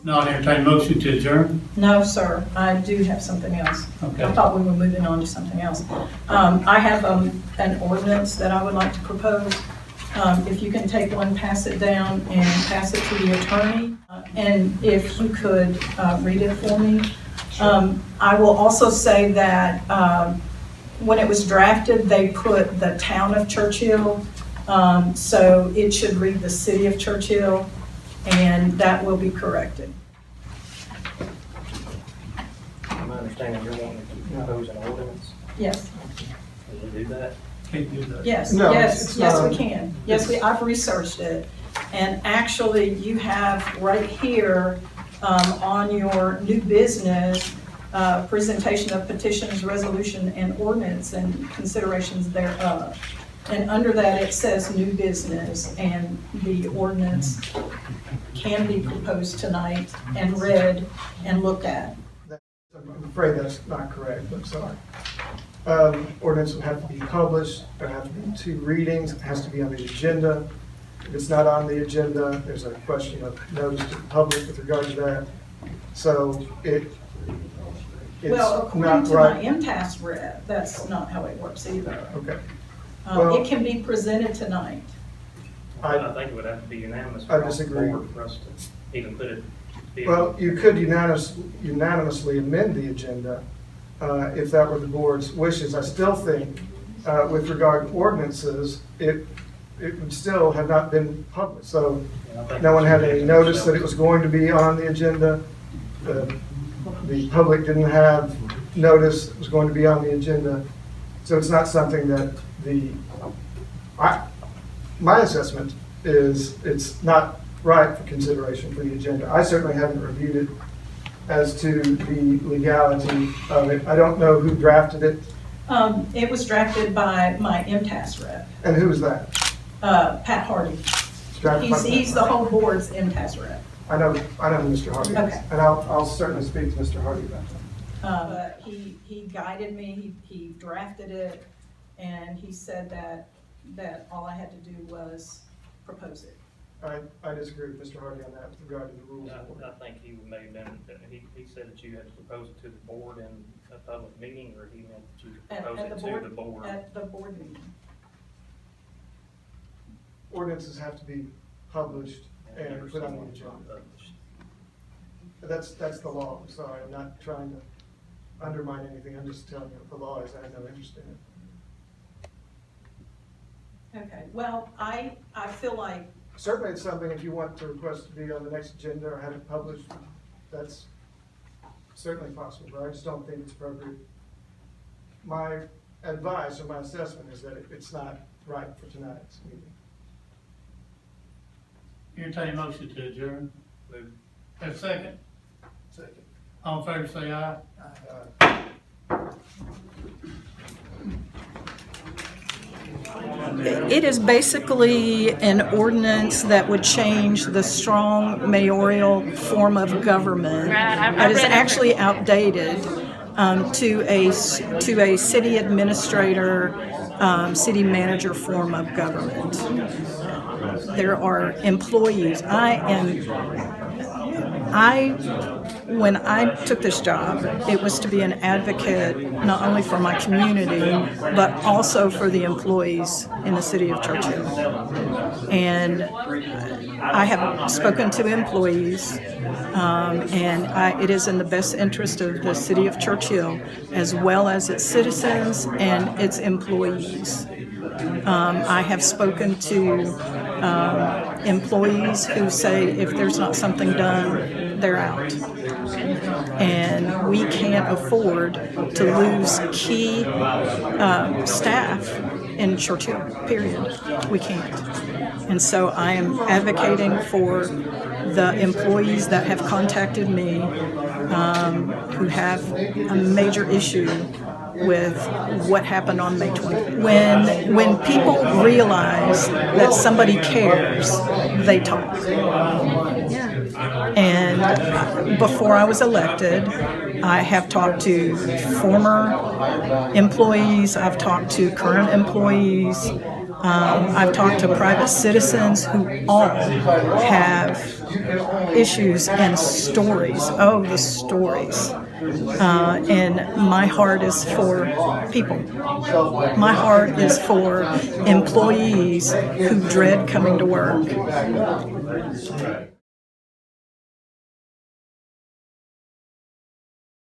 Now I entertain a motion to adjourn. No, sir, I do have something else. Okay. I thought we were moving on to something else. I have an ordinance that I would like to propose. If you can take one, pass it down, and pass it to the attorney. And if you could read it for me. I will also say that when it was drafted, they put the town of Churchill. So it should read the city of Churchill, and that will be corrected. My understanding, you're wanting to propose an ordinance? Yes. Can you do that? Can't do that. Yes, No, yes, it's yes, not. we can. Yes, I've researched it. And actually, you have right here on your new business, presentation of petitions, resolution, and ordinance and considerations thereof. And under that, it says new business, and the ordinance can be proposed tonight and read and looked at. I'm afraid that's not correct, I'm sorry. Ordinance would have to be published, there have to be 2 readings, it has to be on the agenda. If it's not on the agenda, there's a question of notice to the public with regard to that. So it's Well, according not to my right. impasse rep, that's not how it works either. Okay. Well- It can be presented tonight. I think it would have to be unanimous. I across the disagree. board for us to even put it. Well, you could unanimously amend the agenda if that were the board's wishes. I still think, with regard to ordinances, it would still have not been published. So no one had any notice that it was going to be on the agenda. The public didn't have notice it was going to be on the agenda. So it's not something that my assessment is it's not right for consideration for the agenda. I certainly haven't reviewed it as to the legality of it. I don't know who drafted it. It was drafted by my impasse rep, And who was that? Pat Hardy. Drafted by- He's the whole board's impasse rep. I know who Mr. Hardy is. Okay. And I'll certainly speak to Mr. Hardy about that. But he guided me, he drafted it, and he said that all I had to do was propose it. I disagree with Mr. Hardy on that with regard to the rules of order. I think he may have been, he said that you had to propose it to the board in a public meeting, or he meant that you could At propose the it board, to the board. at the board meeting. Ordinances have to be published and put on the agenda. That's the law. I'm sorry, I'm not trying to undermine anything. I'm just telling you what the law is. I have no interest in it. Okay, well, I feel like, Certainly it's something, if you want to request to be on the next agenda or have it published, that's certainly possible, but I just don't think it's appropriate. My advice or my assessment is that it's not right for tonight's meeting. Entertain a motion to adjourn. Move. Have a second? Second. All in favor, say aye. it is basically an ordinance that would change the strong mayoral form of government that is actually outdated to a city administrator, city manager form of government. There are employees. When I took this job, it was to be an advocate not only for my community, but also for the employees in the city of Churchill. And I have spoken to employees, and it is in the best interest of the city of Churchill, as well as its citizens and its employees. I have spoken to employees who say if there's not something done, they're out. And we can't afford to lose key staff in Churchill, period. We can't. And so I am advocating for the employees that have contacted me who have a major issue with what happened on May 20th. When people realize that somebody cares, they talk. And before I was elected, I have talked to former employees, I've talked to current employees, I've talked to private citizens who all have issues and stories. Oh, the stories. And my heart is for people. My heart is for employees who dread coming to work.